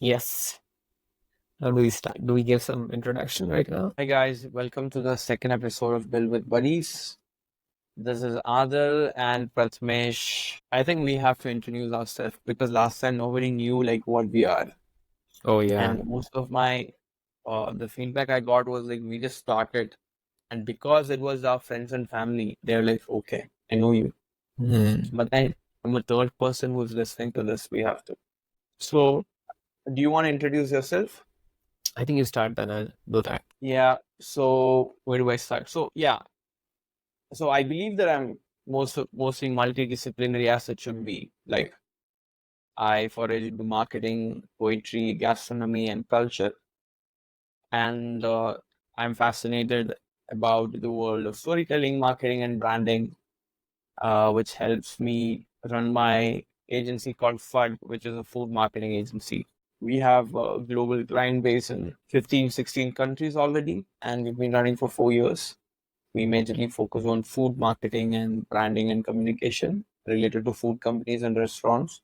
Yes. How do we start? Do we give some introduction right now? Hi guys, welcome to the second episode of Build with Buddies. This is Adil and Prathamesh. I think we have to introduce ourselves because last time nobody knew like what we are. Oh yeah. And most of my the feedback I got was like we just started, and because it was our friends and family, they're like, okay, I know you. But then I'm a third person who's listening to this. We have to. So, do you want to introduce yourself? I think you start, then I'll do that. Yeah. So where do I start? So I believe that I'm mostly multidisciplinary as it should be. Like I forayed into marketing, poetry, gastronomy, and culture, and I'm fascinated about the world of storytelling, marketing, and branding, which helps me run my agency called FUD, which is a food marketing agency. We have a global client base in 15, 16 countries already, and we've been running for 4 years. We majorly focus on food marketing and branding and communication related to food companies and restaurants.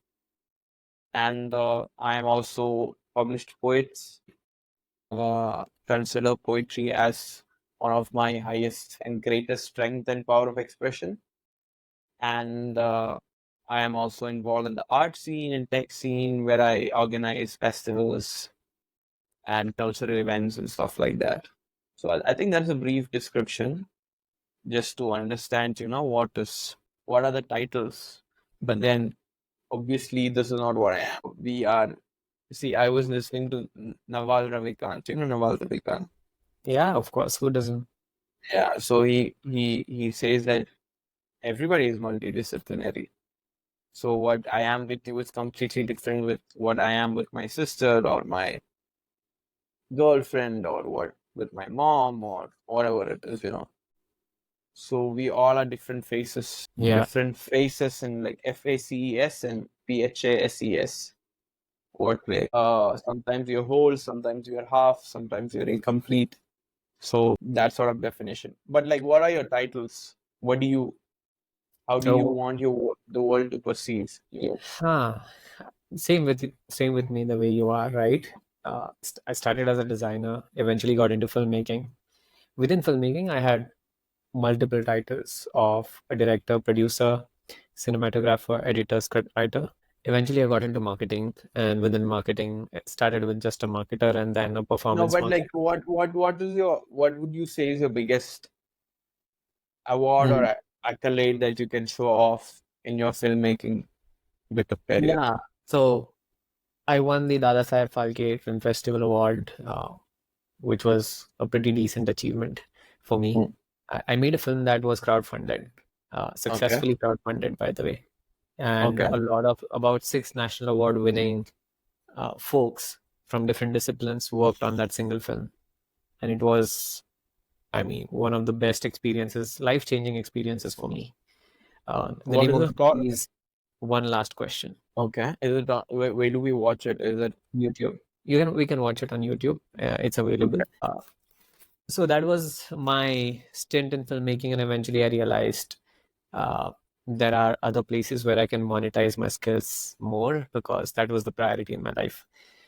And I am also published poets. Consider poetry as one of my highest and greatest strength and power of expression. And I am also involved in the art scene and tech scene where I organize festivals and cultural events and stuff like that. So I think that's a brief description just to understand, what are the titles. But then obviously this is not what I am. We are see, I was listening to Naval Ravikant. You know Naval Ravikant? Yeah, of course. Who doesn't? Yeah. So he says that everybody is multidisciplinary. So what I am with you is completely different with what I am with my sister or my girlfriend or what with my mom or whatever it is. So we all are Yeah. different faces in like FACES and PHASES. What way? Sometimes you're whole, sometimes you're half, sometimes you're incomplete. So that sort of definition. But like, what are your titles? How do you So, want the world to perceive you? huh. Same with me the way you are, right? I started as a designer, eventually got into filmmaking. Within filmmaking, I had multiple titles of a director, producer, cinematographer, editor, scriptwriter. Eventually, I got into marketing, and within marketing, it started with just a marketer and then a No, performance but like, marketer. what would you say is your biggest award or Mm. accolade that you can show off in your filmmaking bit of career? Yeah. So I won the Dada Saheb Phalke Film Festival Award, which was a pretty decent achievement for me. Hmm. I made a film that was crowdfunded, Okay. successfully crowdfunded, by the way, and Okay. a lot of about 6 national award winning folks from different disciplines worked on that single film. And it was, I mean, one of the best experiences, life changing experiences for me. The What name is of it the called? movie is One Last Question. Okay. Is it where do we watch it? Is it YouTube. We can watch it on YouTube. It's available. okay? So that was my stint in filmmaking, and eventually I realized uh, there are other places where I can monetize my skills more because that was the priority in my life.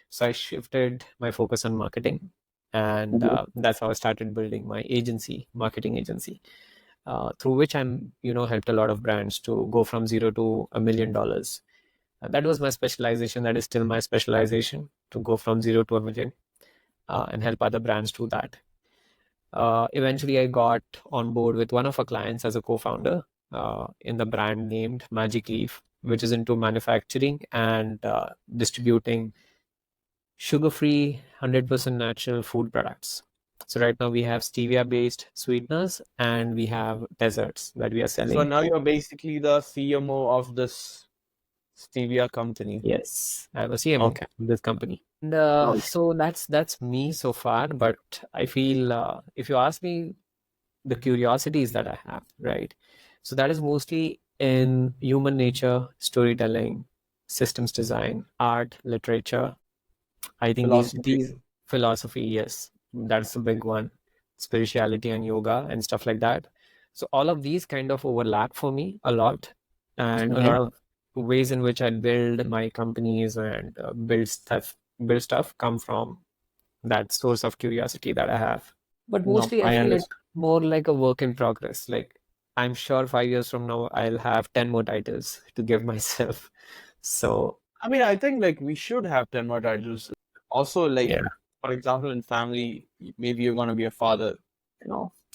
So I shifted my focus on marketing, and Mhm. that's how I started building my agency, marketing agency, through which helped a lot of brands to go from zero to $1 million. That was my specialization. That is still my specialization, to go from zero to 1 million, and help other brands do that. Eventually, I got on board with one of our clients as a co-founder in the brand named Magic Leaf, which is into manufacturing and distributing sugar-free, 100% natural food products. So right now we have stevia-based sweeteners and we have desserts that we are So selling. now you're basically the CMO of this stevia company. Yes, I'm a CMO Okay. of this company. And Oh, so that's me so far. But I feel if you ask me the curiosities that I have, right? So that is mostly in human nature, storytelling, systems design, art, literature. I think philosophy. these philosophy, yes, that's a big one. Spirituality and yoga and stuff like that. So all of these kind of overlap for me a lot, and a Okay. lot of ways in which I build my companies and build stuff build stuff come from that source of curiosity that I have. But No, mostly I I feel it understand. more like a work in progress. Like I'm sure 5 years from now I'll have 10 more titles to give myself. So I mean, I think like we should have 10 more titles. Also, like, yeah. for example, in family, maybe you're going to be a father,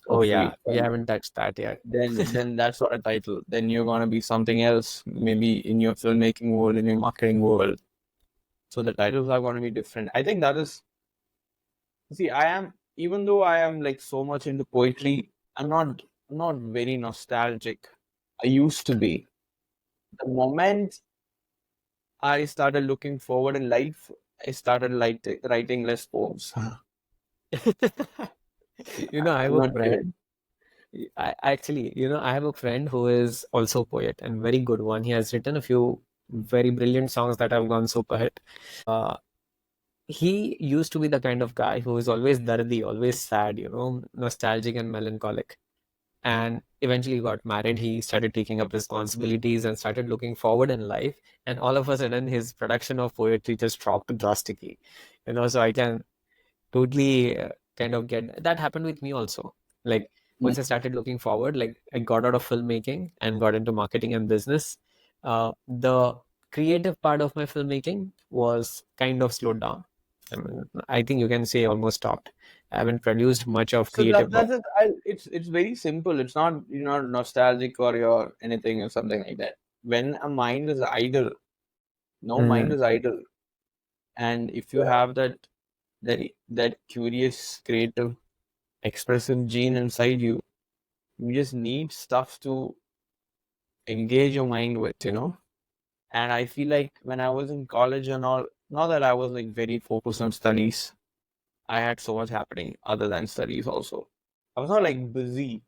Oh yeah, hopefully. we haven't touched that yet. Then that's not a title. Then you're going to be something else, maybe in your filmmaking world, in your marketing world. So the titles are going to be different. I think that is, see, even though I am like so much into poetry, I'm not very nostalgic. I used to be. The moment I started looking forward in life, I started writing less poems. I have I'm a not friend. kidding. I have a friend who is also a poet and very good one. He has written a few very brilliant songs that have gone super hit. He used to be the kind of guy who is always dardi, always sad, nostalgic and melancholic. And eventually got married. He started taking up responsibilities and started looking forward in life. And all of a sudden, his production of poetry just dropped drastically. So I can totally kind of get that happened with me also. Like once I started looking forward, like I got out of filmmaking and got into marketing and business. The creative part of my filmmaking was kind of slowed down. I think you can say almost stopped. I haven't produced much of So that creative work. that's it. It's very simple. It's not you're not nostalgic or you're anything or something like that. When a mind is idle, no mind Mm. is idle. And if you have that curious, creative, expressive gene inside you, you just need stuff to engage your mind with. And I feel like when I was in college and all, not that I was like very focused on studies, I had so much happening other than studies also. I was not like busy.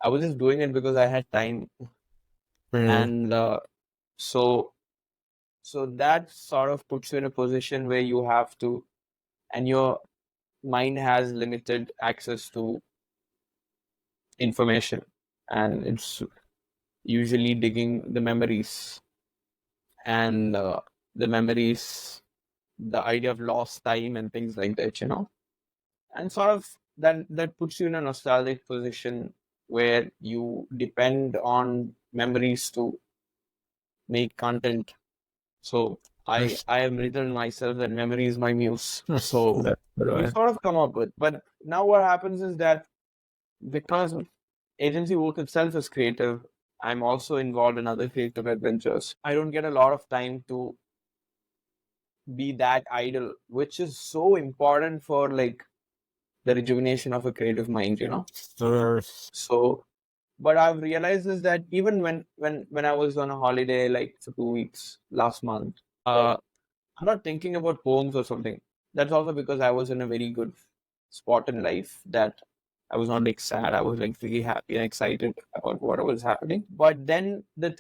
I was just doing it because I had time. Mm. And so so that sort of puts you in a position where you have to, and your mind has limited access to information, and it's usually digging the memories and the memories, the idea of lost time and things like that. And sort of that puts you in a nostalgic position where you depend on memories to make content. So I have written myself that memory is my muse. So That's good you one. sort of come up with. But now what happens is that because agency work itself is creative, I'm also involved in other creative adventures. I don't get a lot of time to be that idle, which is so important for like the rejuvenation of a creative mind. So but I've realized is that even when I was on a holiday like for 2 weeks last month, I'm not thinking about poems or something. That's also because I was in a very good spot in life that I was not like sad. I was like really happy and excited about what was happening. But then the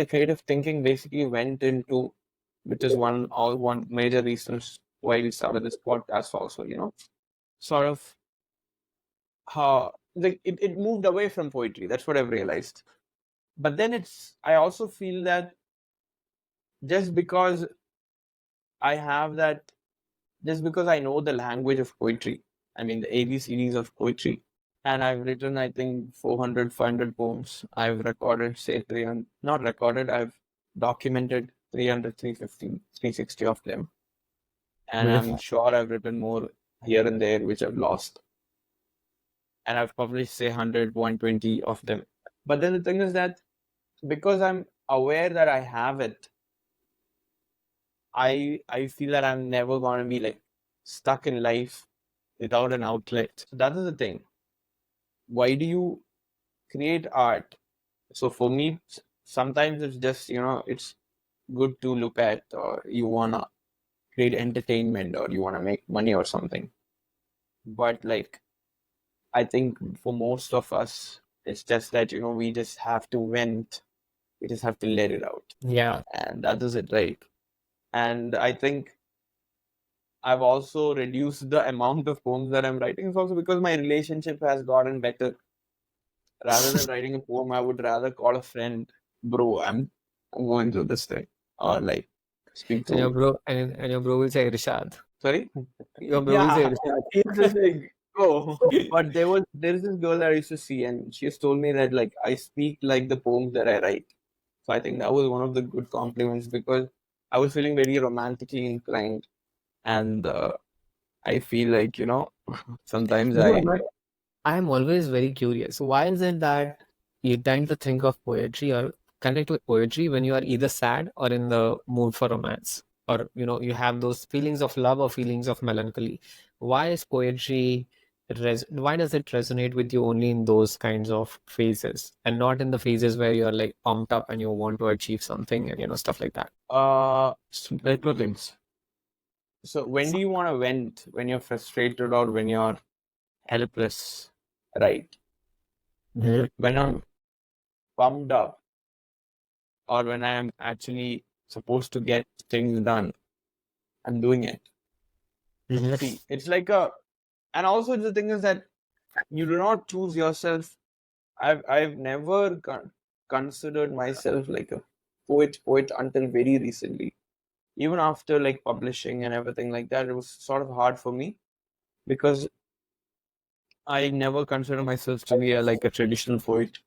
creative thinking basically went into, which is one major reasons why we started this podcast also. Sort of how like it moved away from poetry. That's what I've realized. But then I also feel that just because I have that just because I know the language of poetry, I mean the ABCDs of poetry, and I've written I think 400, 500 poems. I've recorded say 300, not recorded, I've documented 300, 350, 360 of them. And I'm sure I've written more here and there which I've lost. And I've published say 100, 120 of them. But then the thing is that because I'm aware that I have it, I feel that I'm never gonna be like stuck in life without an outlet. So that is the thing. Why do you create art? So for me, sometimes it's just it's good to look at, or you wanna create entertainment, or you wanna make money or something. But like I think for most of us, it's just that we just have to vent. We just have to let it out, Yeah. and that is it, right? And I think I've also reduced the amount of poems that I'm writing. It's also because my relationship has gotten better. Rather than writing a poem, I would rather call a friend, bro, I'm going through this thing. Or like, speak And to me. your bro will say Rishad. Sorry? Your bro will say Yeah, Rishad. he's just like, oh. But there is this girl I used to see, and she has told me that like I speak like the poems that I write. So I think that was one of the good compliments because I was feeling very romantically inclined, and I feel like sometimes No, I but I'm always very curious. Why is it that you tend to think of poetry or connect with poetry when you are either sad or in the mood for romance? Or, you have those feelings of love or feelings of melancholy. Why is poetry, why does it resonate with you only in those kinds of phases and not in the phases where you're like pumped up and you want to achieve something and, stuff like that? two things. So when do you want to vent? When you're frustrated or when you're helpless, right? Mhm. When I'm pumped up or when I am actually supposed to get things done, I'm doing it. Mhm. See, it's like and also the thing is that you do not choose yourself. I've never considered myself like a poet until very recently. Even after like publishing and everything like that, it was sort of hard for me because I never consider myself to be like a traditional poet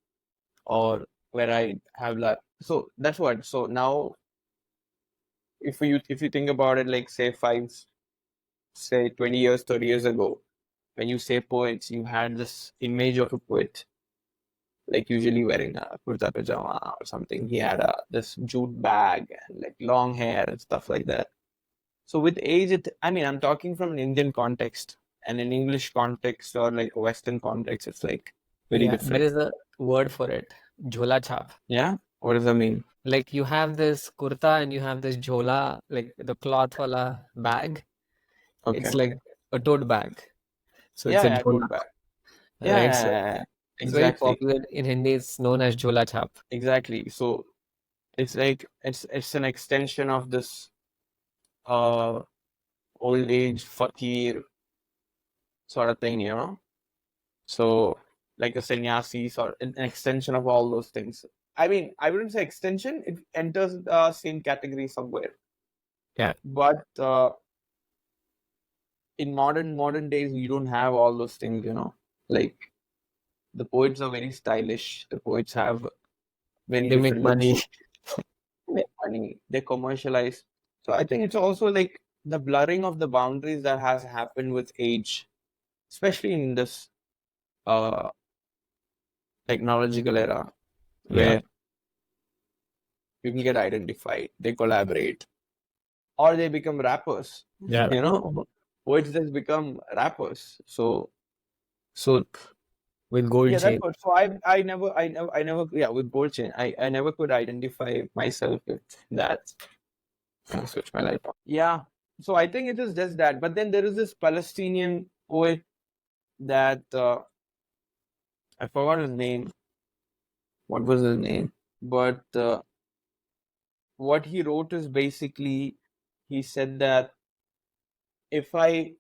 or where I have like so that's what. So now if you think about it, like say 20 years, 30 years ago, when you say poets, you had this image of a poet, like usually wearing a kurta pajama or something. He had this jute bag and like long hair and stuff like that. So with age, I mean, I'm talking from an Indian context and an English context or like a Western context. It's like very Yeah, there different. is a word for it, jhola chhap. Yeah. What does that mean? Like you have this kurta and you have this jhola, like the cloth wala bag. Okay. It's like a tote bag. So it's Yeah, a yeah, jhola, tote bag. Yeah, right? yeah, So yeah, yeah. it's very Exactly. popular in Hindi. It's known as jhola chhap. Exactly. So it's like it's an extension of this uh old age fakir sort of thing. So like a sannyasis or an extension of all those things. I mean, I wouldn't say extension, it enters the same category somewhere. Yeah. But in modern days you don't have all those things. Like the poets are very stylish. The poets have very They make different looks. money. They make money. They commercialize. So I think it's also like the blurring of the boundaries that has happened with age, especially in this uh technological era Yeah. where you can get identified, they collaborate, or they become rappers. Yeah. Poets just become rappers. So with gold Yeah, that's chain. what. So I never yeah, with gold chain, I never could identify myself with that. I switched my life on. Yeah. So I think it is just that. But then there is this Palestinian poet that I forgot his name. What was his name? But what he wrote is basically he said that if I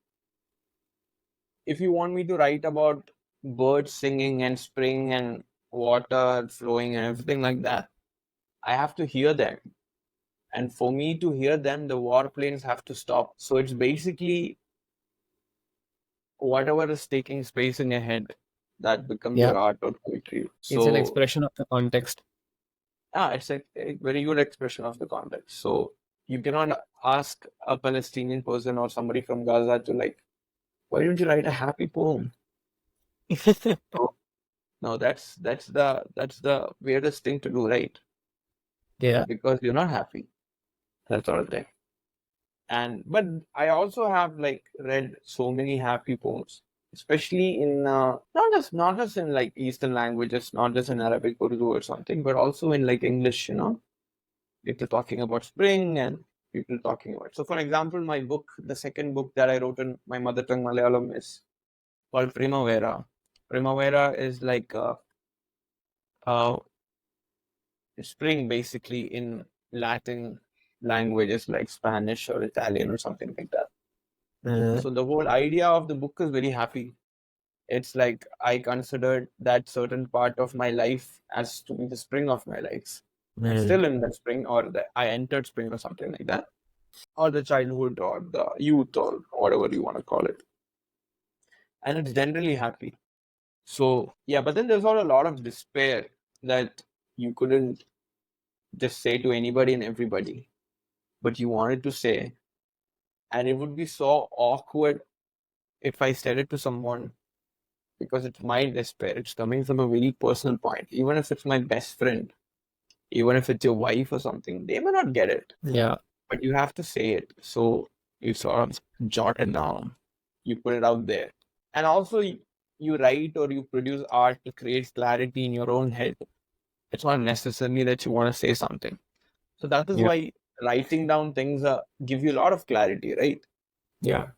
if you want me to write about birds singing and spring and water flowing and everything like that, I have to hear them. And for me to hear them, the warplanes have to stop. So it's basically whatever is taking space in your head that becomes Yeah. your art or poetry. It's an So expression of the context. it's a very good expression of the context. So you cannot ask a Palestinian person or somebody from Gaza to like, why don't you write a happy poem? No, no, that's the weirdest thing to do, right? Yeah. Because you're not happy. That sort of thing. And but I also have like read so many happy poems, especially in not just in like Eastern languages, not just in Arabic, Urdu or something, but also in like English. People talking about spring and people talking about. So, for example, my book, the second book that I wrote in my mother tongue Malayalam is called Primavera. Primavera is like uh, spring basically in Latin languages like Spanish or Italian or something like that. Uh, So the whole idea of the book is very happy. It's like I considered that certain part of my life as to be the spring of my life. I'm uh, still in the spring or I entered spring or something like that. or the childhood or the youth or whatever you want to call it. And it's generally happy. So yeah, but then there's also a lot of despair that you couldn't just say to anybody and everybody, but you wanted to say, and it would be so awkward if I said it to someone because it's my despair. It's coming from a very personal point. Even if it's my best friend, even if it's your wife or something, they may not get it, Yeah. but you have to say it. So you sort of jot it down, you put it out there. And also, you write or you produce art to create clarity in your own head. It's not necessarily that you want to say something. So that is Yeah. why writing down things give you a lot of clarity, right? Yeah.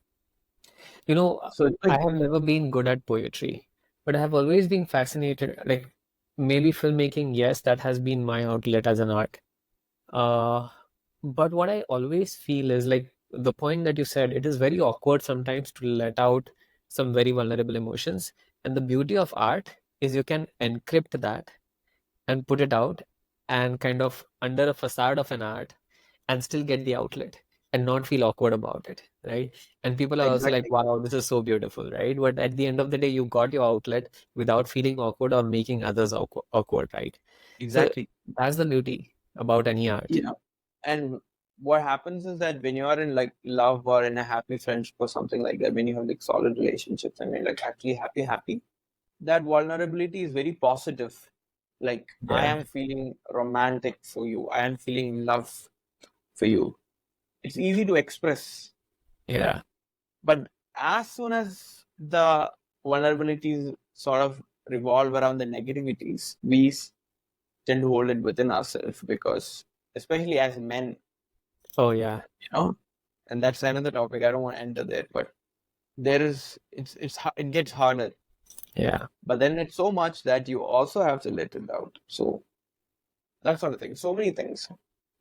So it's I like, have never been good at poetry, but I have always been fascinated. Like maybe filmmaking, yes, that has been my outlet as an art. Uh, but what I always feel is like the point that you said, it is very awkward sometimes to let out some very vulnerable emotions. And the beauty of art is you can encrypt that and put it out and kind of under a facade of an art and still get the outlet and not feel awkward about it, right? And people are also like, exactly, wow, this is so beautiful, right? But at the end of the day, you got your outlet without feeling awkward or making others awkward, right? So exactly. that's the beauty about any art. Yeah. And what happens is that when you are in like love or in a happy friendship or something like that, when you have like solid relationships and you're like actually happy, that vulnerability is very positive. Like, I Yeah. am feeling romantic for you, I am feeling love for you. It's easy to express. Yeah. But as soon as the vulnerabilities sort of revolve around the negativities, we tend to hold it within ourselves because, especially as men, Oh, yeah. you know, and that's another topic. I don't want to enter there, but there is it gets harder. Yeah. But then it's so much that you also have to let it out. So that sort of thing. So many things.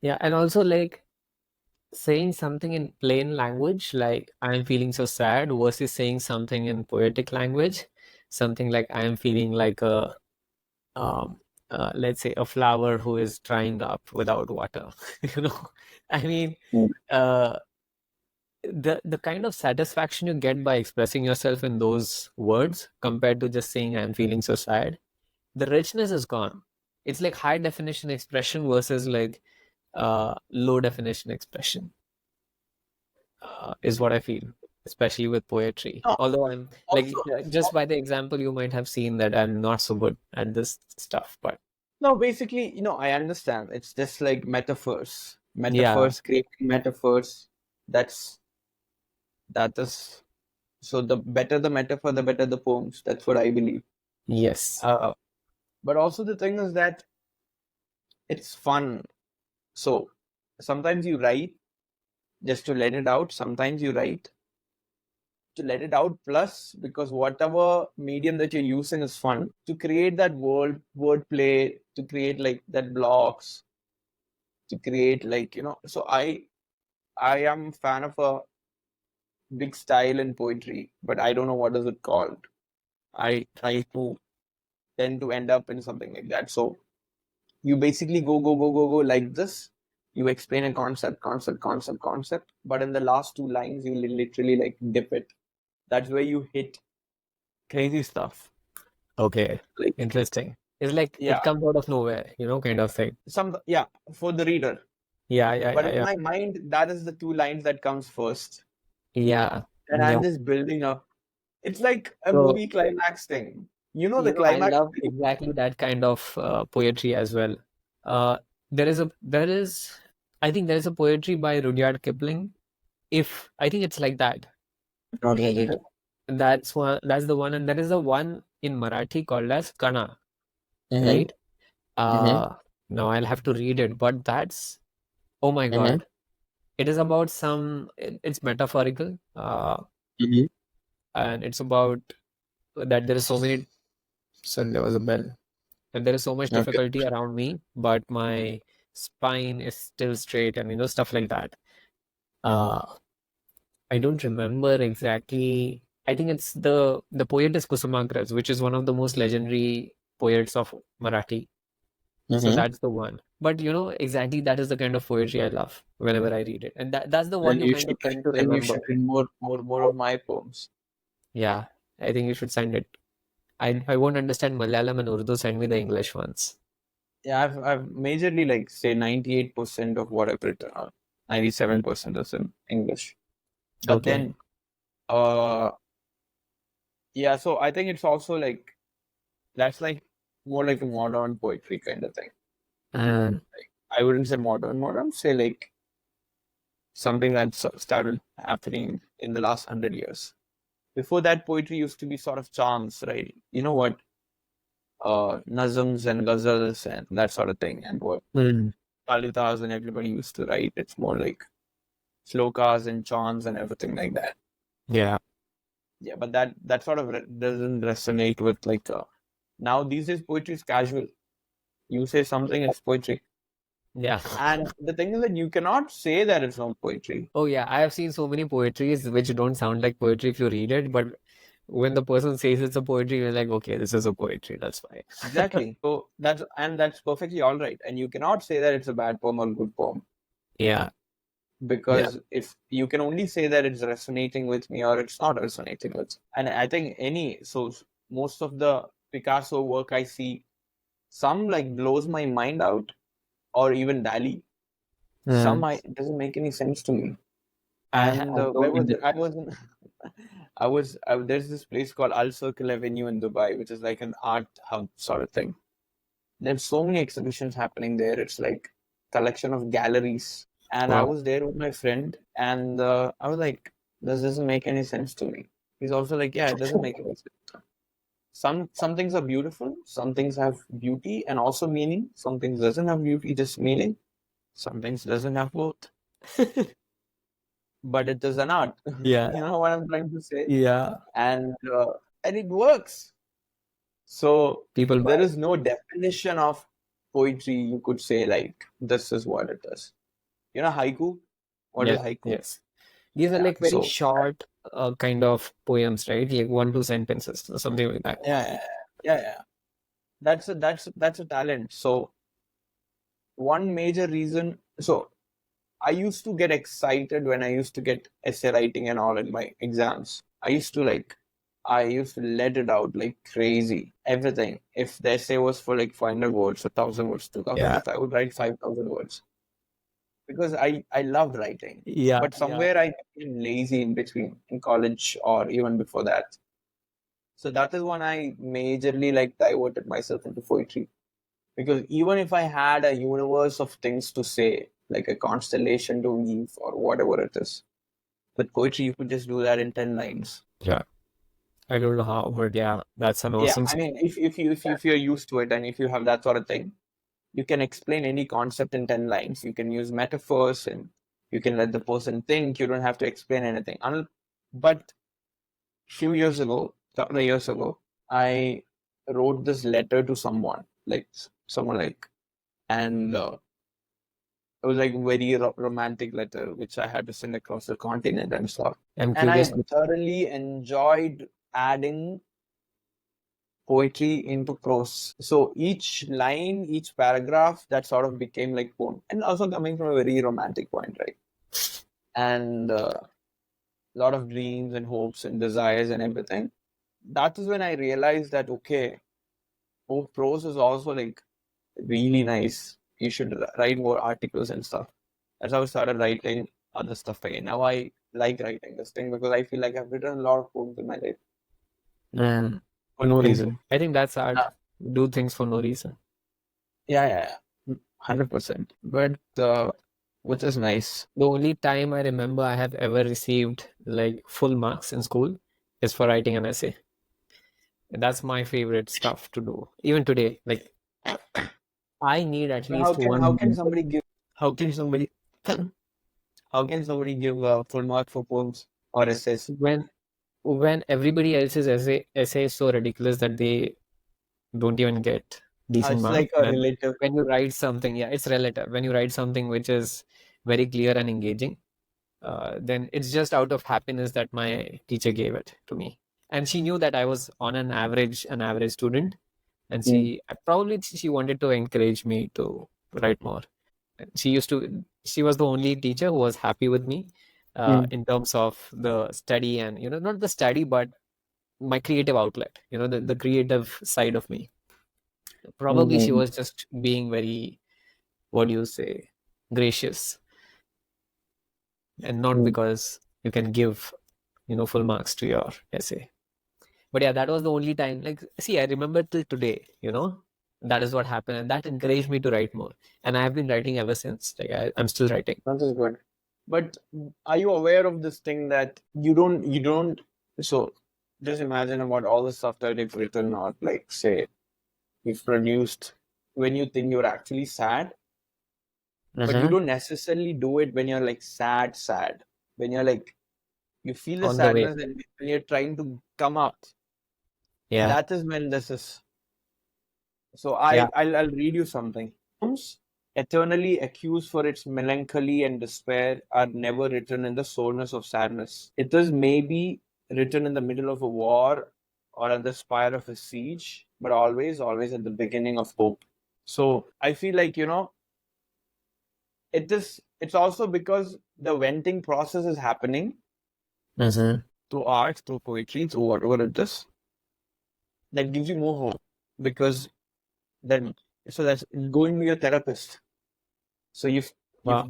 Yeah. And also, like, saying something in plain language, like I'm feeling so sad, versus saying something in poetic language, something like I'm feeling like um, let's say a flower who is drying up without water. You know, I mean, Mm. uh, the kind of satisfaction you get by expressing yourself in those words compared to just saying I'm feeling so sad, the richness is gone. It's like high definition expression versus like low definition expression, is what I feel, especially with poetry. No, Although I'm like, also, just by the example, you might have seen that I'm not so good at this stuff, but no, basically, I understand. It's just like metaphors. yeah, Metaphors, creating metaphors. That's that is so the better the metaphor, the better the poems. That's what I believe. yes, Uh, but also the thing is that it's fun. So sometimes you write just to let it out. Sometimes you write to let it out. Plus, because whatever medium that you're using is fun to create that wordplay, to create like that blocks, to create like So I am fan of a big style in poetry, but I don't know what is it called. I try to tend to end up in something like that. So you basically go like this. You explain a concept, but in the last two lines, you literally like dip it. That's where you hit crazy stuff. okay, Like, interesting. It's like it yeah, comes out of nowhere, kind of thing. yeah, for the reader. Yeah, yeah, But yeah, in yeah, my mind, that is the two lines that comes first. yeah, And yeah. I'm just building up. It's like a So, movie climax thing. You know the I climax love thing? exactly that kind of poetry as well. Uh, there is, I think there is a poetry by Rudyard Kipling. If I think it's like that. Not really. That's one. That's the one, and there is a one in Marathi called as Kana, Mm-hmm. right? Mm-hmm. Uh, Now I'll have to read it, but that's, oh my Mm-hmm. God. It is about it's metaphorical, Mm-hmm. and it's about that there is so many. Sorry, there was a bell. That there is so much Okay. difficulty around me, but my spine is still straight, and stuff like that. Uh, I don't remember exactly. I think it's the poet is Kusumagraj, which is one of the most legendary poets of Marathi. So Mm-hmm. that's the one. But exactly that is the kind of poetry I love whenever I read it. And that's the one Then you you kind should of tend to then you remember. should read more of my poems. Yeah, I think you should send it. I won't understand Malayalam and Urdu, send me the English ones. Yeah, I've majorly like say 98% of what I've written, 97% is in English. But Okay. then uh yeah, so I think it's also like that's like more like a modern poetry kind of thing. Um, I wouldn't say modern, say like something that's started happening in the last 100 years. Before that, poetry used to be sort of chants, right? You know what? Nazms and ghazals and that sort of thing, and what mm, kalitas and everybody used to write. It's more like slokas and chants and everything like that. yeah. Yeah, but that sort of doesn't resonate with like now these days poetry is casual. You say something, it's poetry. Yeah. And the thing is that you cannot say that it's not poetry. Oh yeah, I have seen so many poetries which don't sound like poetry if you read it, but when the person says it's a poetry, you're like, okay, this is a poetry, that's fine. Exactly. So that's perfectly all right. And you cannot say that it's a bad poem or good poem Yeah. Yeah. because if you can only say that it's resonating with me or it's not resonating with. And I think most of the Picasso work I see, some like blows my mind out, or even Dali. Some Um, it doesn't make any sense to me. And I where don't was need it? I was in, there's this place called Al Circle Avenue in Dubai, which is like an art hub sort of thing. There's so many exhibitions happening there. It's like collection of galleries. And I Wow. was there with my friend, and I was like, this doesn't make any sense to me. He's also like, yeah, it doesn't make any sense. Some things are beautiful, some things have beauty and also meaning. Some things doesn't have beauty, just meaning. Some things doesn't have both. But it is an art. Yeah. You know what I'm trying to say? Yeah. And it works. So People buy there it. is no definition of poetry you could say like this is what it is. You know haiku? What is Yeah. haiku? Yes. These are Yeah. like very So short kind of poems, right? Like 1, 2 sentences or something like that. yeah. That's a talent. So one major reason. So I used to get excited when I used to get essay writing and all in my exams. I used to let it out like crazy. Everything. If the essay was for like 500 words, 1,000 words, 2,000 Yeah. words, I would write 5,000 words because I loved writing. Yeah. But somewhere I became lazy in between in college or even before that. So that is when I majorly like diverted myself into poetry. Because even if I had a universe of things to say, like a constellation to weave or whatever it is, with poetry you could just do that in 10 lines. Yeah. I don't know how, but yeah, that's an Yeah, awesome. I mean, if you're used to it and if you have that sort of thing, you can explain any concept in 10 lines. You can use metaphors and you can let the person think. You don't have to explain anything. But few years ago, couple of years ago, I wrote this letter to someone, like someone like, and it was like a very romantic letter which I had to send across the continent and stuff. I'm And curious. I thoroughly enjoyed adding poetry into prose. So each line, each paragraph, that sort of became like poem, and also coming from a very romantic point, right? And a lot of dreams and hopes and desires and everything. That is when I realized that okay, prose is also like really nice. You should write more articles and stuff. That's how I started writing other stuff again. Now I like writing this thing because I feel like I've written a lot of poems in my life Man, for no and reason. I think that's art. uh, Do things for no reason. yeah, 100%. But which is nice. The only time I remember I have ever received like full marks in school is for writing an essay. That's my favorite stuff to do. Even today, like I need at So how least can one. how can somebody how can somebody give a full mark for poems or essays? When everybody else's essay is so ridiculous that they don't even get decent It's marks. like a And relative. when you write something, yeah, it's relative. When you write something which is very clear and engaging, then it's just out of happiness that my teacher gave it to me. And she knew that I was on an average student. and she wanted to encourage me to write more. She was the only teacher who was happy with me in terms of the study, and not the study, but my creative outlet, the creative side of me. Probably she was just being very, what do you say, gracious, and not because you can give full marks to your essay. But yeah, that was the only time. Like, see, I remember till today, that is what happened, and that encouraged me to write more. And I have been writing ever since. Like, I'm still writing. That is good. But are you aware of this thing that you don't, so just imagine about all the stuff that you've written or like say you've produced when you think you're actually sad, but you don't necessarily do it when you're like sad. When you're like, you feel the On the way. sadness and when you're trying to come up, Yeah. that is when this is. So Yeah. I'll read you something. Eternally accused for its melancholy and despair are never written in the soreness of sadness. It is maybe written in the middle of a war or at the spire of a siege, but always at the beginning of hope. So I feel like, it's also because the venting process is happening through art, through poetry, through whatever it is, that gives you more hope. Because then, so that's going to your therapist. So you've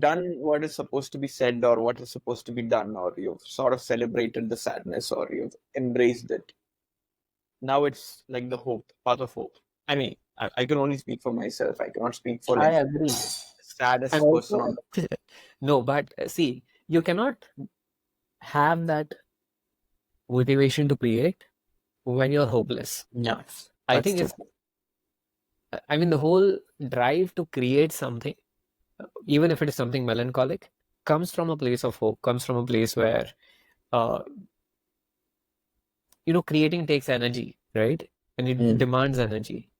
done what is supposed to be said or what is supposed to be done, or you've sort of celebrated the sadness or you've embraced it. Now it's like the hope, part of hope. I mean, I can only speak for myself. I cannot speak for I like agree. saddest And person also, on no, but see, you cannot have that motivation to create when you're hopeless. yeah. I think I mean, the whole drive to create something, even if it is something melancholic, comes from a place of hope, comes from a place where, uh, creating takes energy, right? And it demands energy.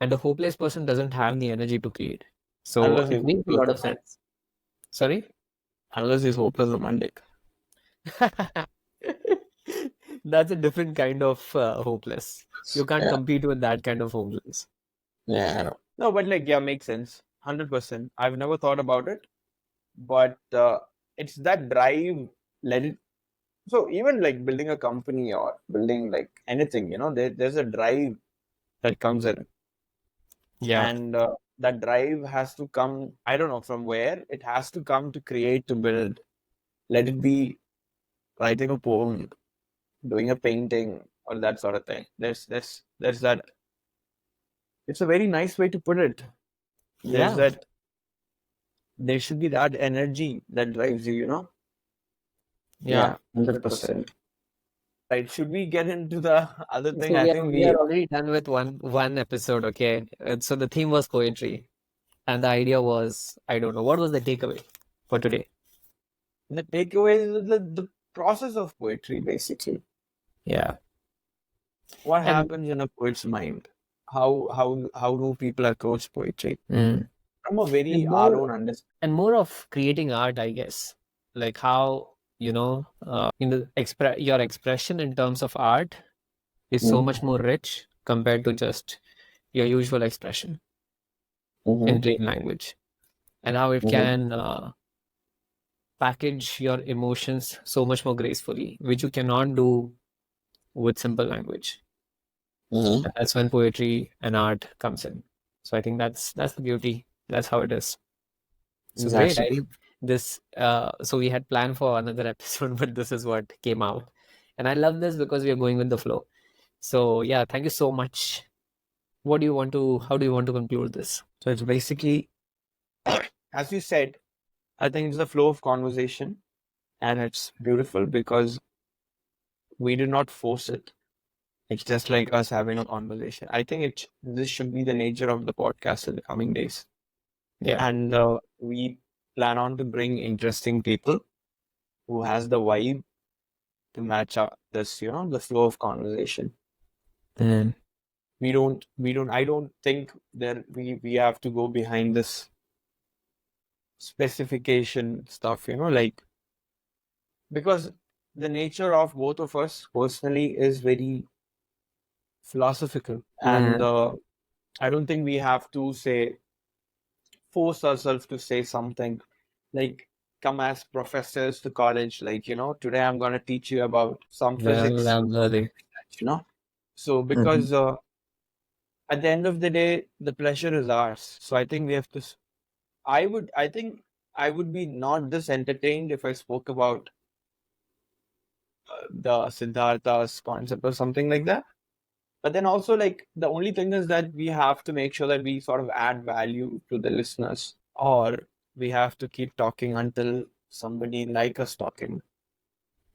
And a hopeless person doesn't have the energy to create. So Unless it he's makes a lot of sense. Sorry? unless he's hopeless romantic. That's a different kind of hopeless. You can't compete with that kind of hopeless. Yeah, I know. No, but like, yeah, makes sense. 100%. I've never thought about it, but it's that drive. Let it. So even like building a company or building like anything, there's a drive that comes in, Yeah. and that drive has to come. I don't know from where it has to come to create, to build. Let it be writing a poem, doing a painting, or that sort of thing. There's that. It's a very nice way to put it. There's Yeah. that. There should be that energy that drives you. Yeah. 100%. Right. Should we get into the other thing? So I we are, think we are already done with one episode, okay? So the theme was poetry. And the idea was, I don't know, what was the takeaway for today? the takeaway is the process of poetry, basically. Yeah. What And happens in a poet's mind? How do people approach poetry? From a very and our more own understanding. and more of creating art, I guess. Like how, your expression in terms of art is so much more rich compared to just your usual expression in plain language, and how it can package your emotions so much more gracefully, which you cannot do with simple language. And that's when poetry and art comes in. So I think that's the beauty. That's how it is. So great. I think this. So we had planned for another episode, but this is what came out, and I love this because we are going with the flow. So yeah, thank you so much. What do you want to? How do you want to conclude this? So it's basically, as you said, I think it's the flow of conversation, and it's beautiful because we do not force it. It's just like us having a conversation. I think this should be the nature of the podcast in the coming days. Yeah. And we plan on to bring interesting people who has the vibe to match up this, the flow of conversation. And I don't think that we have to go behind this specification stuff, like, because the nature of both of us personally is very philosophical, and I don't think we have to force ourselves to say something like come as professors to college, like, today I'm going to teach you about some physics, Learning. So because at the end of the day, the pleasure is ours. So I think we have to. I think I would be not this entertained if I spoke about the Siddhartha's concept or something like that. But then also, like, the only thing is that we have to make sure that we sort of add value to the listeners, or we have to keep talking until somebody like us talking,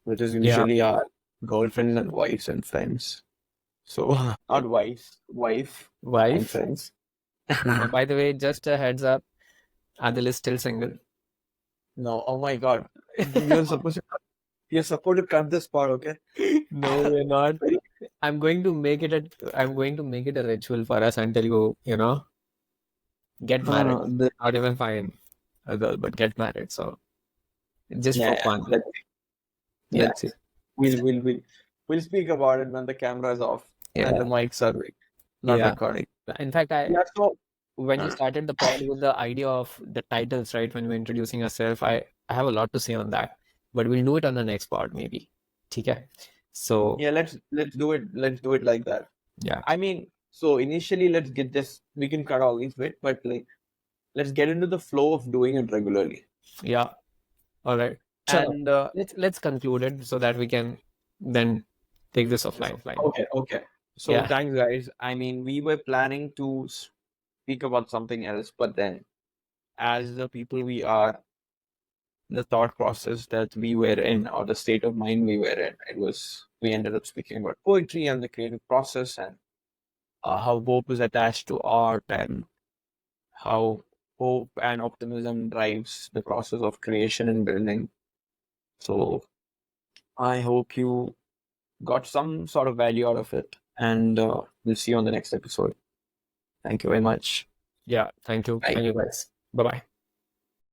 which is usually our girlfriends and wives and friends. So, not wife and Wife. friends. By the way, just a heads up, Adil is still single. No, oh my God. You're supposed to cut this part, okay? No, we're not. I'm going to make it a ritual for us until you get married. Not even fine, but get married. So just for fun. Let's see. We'll speak about it when the camera is off and the mics are not recording. In fact, So when you started the pod with the idea of the titles, right? When we're introducing ourselves, I have a lot to say on that, but we'll do it on the next pod, maybe. Okay. So yeah, let's do it. Let's do it like that. Yeah. I mean, so initially, let's get this. We can cut all these bit, but like, let's get into the flow of doing it regularly. Yeah. All right. And let's conclude it so that we can then take this offline. Okay. So thanks, guys. I mean, we were planning to speak about something else, but then, as the people we are, the thought process that we were in, or the state of mind we were in, we ended up speaking about poetry and the creative process, and how hope is attached to art, and how hope and optimism drives the process of creation and building. So I hope you got some sort of value out of it, and we'll see you on the next episode. Thank you very much. Yeah, thank you. Bye. Thank you, guys. Bye-bye.